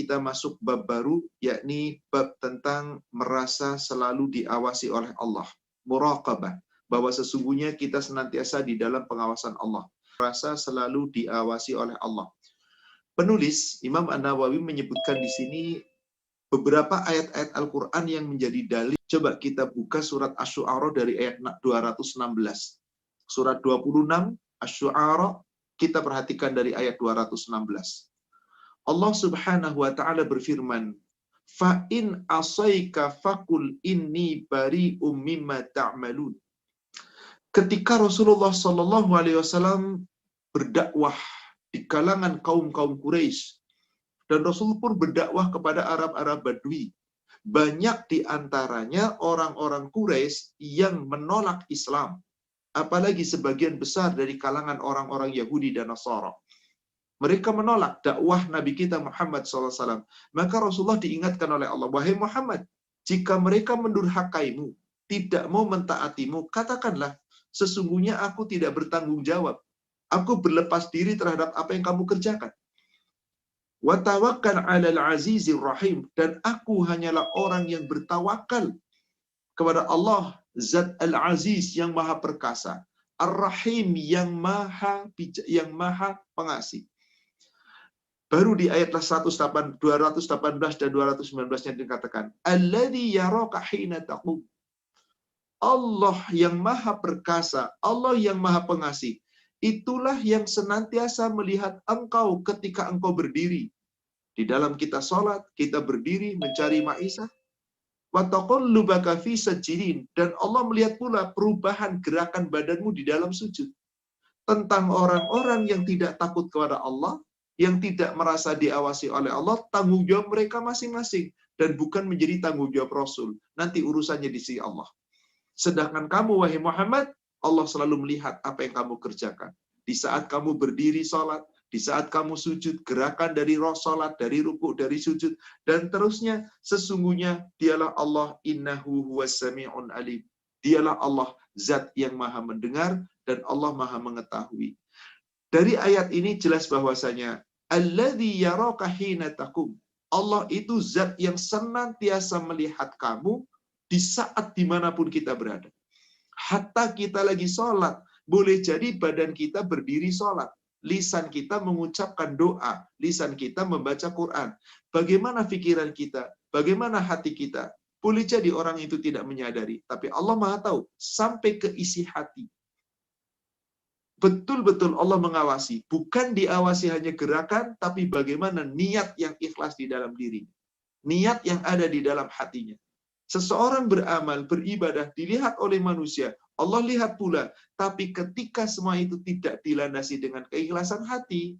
kita masuk bab baru, yakni bab tentang merasa selalu diawasi oleh Allah. Muraqabah, bahwa sesungguhnya kita senantiasa di dalam pengawasan Allah. Merasa selalu diawasi oleh Allah. Penulis, Imam An-Nawawi menyebutkan di sini beberapa ayat-ayat Al-Quran yang menjadi dalil. Coba kita buka surat Asy-Syu'ara dari ayat 216. Surat 26, Asy-Syu'ara, kita perhatikan dari ayat 216. Allah Subhanahu wa taala berfirman, "Fa in asaika faqul inni bari'um mimma ta'malun." Ketika Rasulullah Shallallahu alaihi wasallam berdakwah di kalangan kaum-kaum Quraisy, dan Rasul pun berdakwah kepada Arab-Arab Badui, banyak di antaranya orang-orang Quraisy yang menolak Islam, apalagi sebagian besar dari kalangan orang-orang Yahudi dan Nasara. Mereka menolak dakwah Nabi kita Muhammad SAW. Maka Rasulullah diingatkan oleh Allah, wahai Muhammad, jika mereka mendurhakaimu, tidak mau mentaatimu, katakanlah, sesungguhnya aku tidak bertanggung jawab. Aku berlepas diri terhadap apa yang kamu kerjakan. Wa tawakkal 'alal 'azizir rahim, dan aku hanyalah orang yang bertawakal kepada Allah, Zat Al-Aziz yang Maha Perkasa, Ar-Rahim yang Maha Pengasih. Baru di ayat 218 dan 219 yang dikatakan, Alladzi yaraka hina taqum. Allah yang Maha Perkasa, Allah yang Maha Pengasih, itulah yang senantiasa melihat engkau ketika engkau berdiri. Di dalam kita sholat, kita berdiri mencari ma'isah. Wa taqallubaka fi sajidin, dan Allah melihat pula perubahan gerakan badanmu di dalam sujud. Tentang orang-orang yang tidak takut kepada Allah, yang tidak merasa diawasi oleh Allah, tanggung jawab mereka masing-masing, dan bukan menjadi tanggung jawab Rasul. Nanti urusannya di sisi Allah. Sedangkan kamu, wahai Muhammad, Allah selalu melihat apa yang kamu kerjakan. Di saat kamu berdiri sholat, di saat kamu sujud, gerakan dari sholat, dari rukuk, dari sujud, dan terusnya, sesungguhnya dialah Allah, innahu huwas sami'un alim. Dialah Allah, zat yang maha mendengar, dan Allah maha mengetahui. Dari ayat ini jelas bahwasanya alladzi yaraka hina taqum. Allah itu zat yang senantiasa melihat kamu di saat dimanapun kita berada. Hatta kita lagi sholat, boleh jadi badan kita berdiri sholat, lisan kita mengucapkan doa, lisan kita membaca Quran. Bagaimana pikiran kita? Bagaimana hati kita? Boleh jadi orang itu tidak menyadari, tapi Allah Maha tahu sampai ke isi hati. Betul-betul Allah mengawasi, bukan diawasi hanya gerakan, tapi bagaimana niat yang ikhlas di dalam diri, niat yang ada di dalam hatinya. Seseorang beramal, beribadah, dilihat oleh manusia, Allah lihat pula, tapi ketika semua itu tidak dilandasi dengan keikhlasan hati,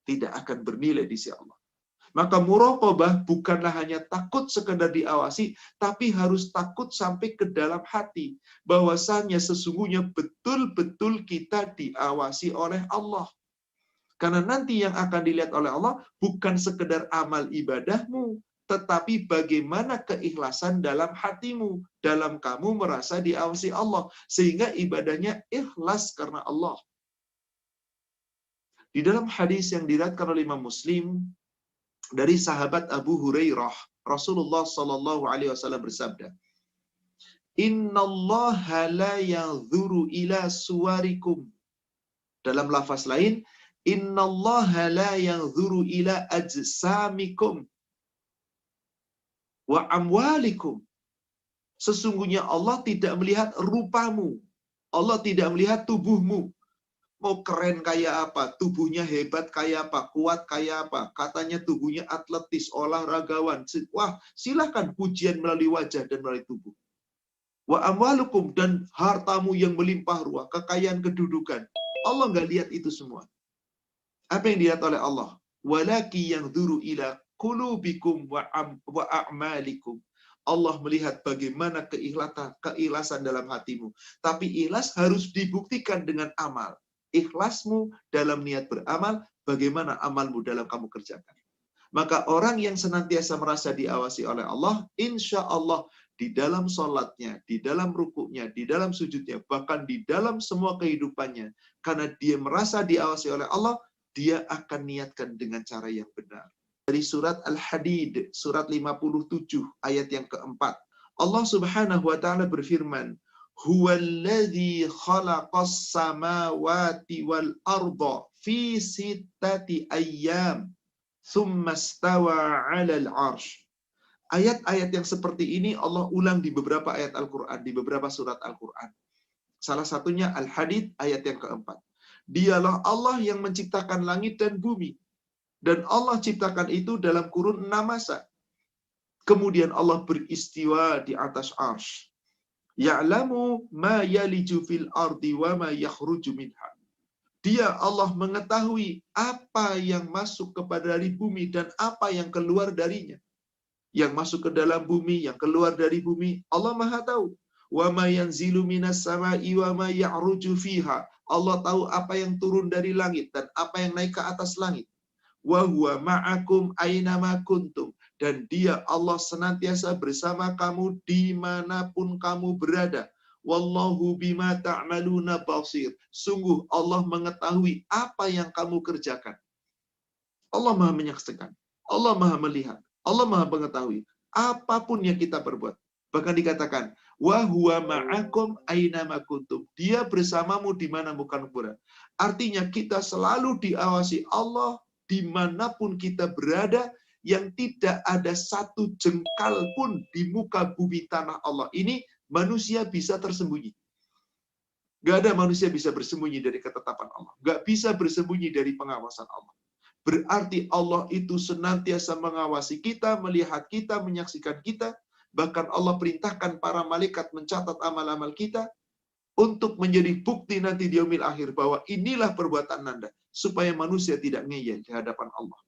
tidak akan bernilai di sisi Allah. Maka muraqabah bukanlah hanya takut sekedar diawasi, tapi harus takut sampai ke dalam hati. Bahwasannya sesungguhnya betul-betul kita diawasi oleh Allah. Karena nanti yang akan dilihat oleh Allah bukan sekedar amal ibadahmu, tetapi bagaimana keikhlasan dalam hatimu, dalam kamu merasa diawasi Allah. Sehingga ibadahnya ikhlas karena Allah. Di dalam hadis yang diriwayatkan oleh Imam Muslim, dari sahabat Abu Hurairah, Rasulullah Shallallahu Alaihi Wasallam bersabda, Innallaha la yanzuru ila suwarikum. Dalam lafaz lain, Innallaha la yanzuru ila ajsamikum wa amwalikum. Sesungguhnya Allah tidak melihat rupamu, Allah tidak melihat tubuhmu. Mau keren kayak apa, tubuhnya hebat kayak apa, kuat kayak apa, katanya tubuhnya atletis, olahragawan. Wah, silakan pujian melalui wajah dan melalui tubuh. Wa amwalukum, dan hartamu yang melimpah ruah, kekayaan kedudukan. Allah nggak lihat itu semua. Apa yang dilihat oleh Allah? Walaki yanzuru ila qulubikum wa a'malikum. Allah melihat bagaimana keikhlasan dalam hatimu. Tapi ikhlas harus dibuktikan dengan amal. Ikhlasmu dalam niat beramal, bagaimana amalmu dalam kamu kerjakan. Maka orang yang senantiasa merasa diawasi oleh Allah, insya Allah di dalam sholatnya, di dalam rukuknya, di dalam sujudnya, bahkan di dalam semua kehidupannya, karena dia merasa diawasi oleh Allah, dia akan niatkan dengan cara yang benar. dari surat Al-Hadid, surat 57, ayat yang keempat. Allah Subhanahu wa taala berfirman, "Huwallazi khalaqas samawati wal arda fi sittati ayyam, tsumma stawa 'alal 'arsy." Ayat-ayat yang seperti ini Allah ulang di beberapa ayat Al-Qur'an, di beberapa surat Al-Qur'an. Salah satunya Al-Hadid ayat yang keempat. Dialah Allah yang menciptakan langit dan bumi. Dan Allah ciptakan itu dalam kurun 6 masa. Kemudian Allah beristiwa di atas arsy. Ya'lamu ma yaliju fil ardi wa ma yakhruju minha. Dia Allah mengetahui apa yang masuk kepada dari bumi dan apa yang keluar darinya. Yang masuk ke dalam bumi, yang keluar dari bumi, Allah Maha tahu. Wa ma yanzilu minas sama'i wa ma ya'ruju fiha. Allah tahu apa yang turun dari langit dan apa yang naik ke atas langit. Wa huwa ma'akum aynama kuntum. Dan dia Allah senantiasa bersama kamu dimanapun kamu berada. Wallahu bima ta'maluna basir. Sungguh Allah mengetahui apa yang kamu kerjakan. Allah Maha menyaksikan. Allah Maha melihat. Allah Maha mengetahui apapun yang kita perbuat. Bahkan dikatakan, wa huwa ma'akum aynama kuntum. Dia bersamamu di mana kamu berada. Artinya kita selalu diawasi Allah dimanapun kita berada, yang tidak ada satu jengkal pun di muka bumi tanah Allah ini manusia bisa tersembunyi. Gak ada manusia bisa bersembunyi dari ketetapan Allah. Gak bisa bersembunyi dari pengawasan Allah. Berarti Allah itu senantiasa mengawasi kita, melihat kita, menyaksikan kita. Bahkan Allah perintahkan para malaikat mencatat amal-amal kita untuk menjadi bukti nanti di yaumil akhir bahwa inilah perbuatan Anda, supaya manusia tidak ngeyel di hadapan Allah.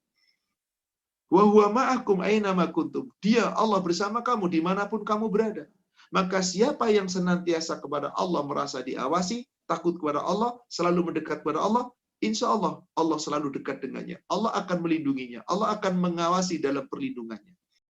Wa huwa ma'akum aynama kuntum. Dia Allah bersama kamu dimanapun kamu berada. Maka siapa yang senantiasa kepada Allah merasa diawasi, takut kepada Allah, selalu mendekat kepada Allah, insya Allah Allah selalu dekat dengannya. Allah akan melindunginya. Allah akan mengawasi dalam perlindungannya.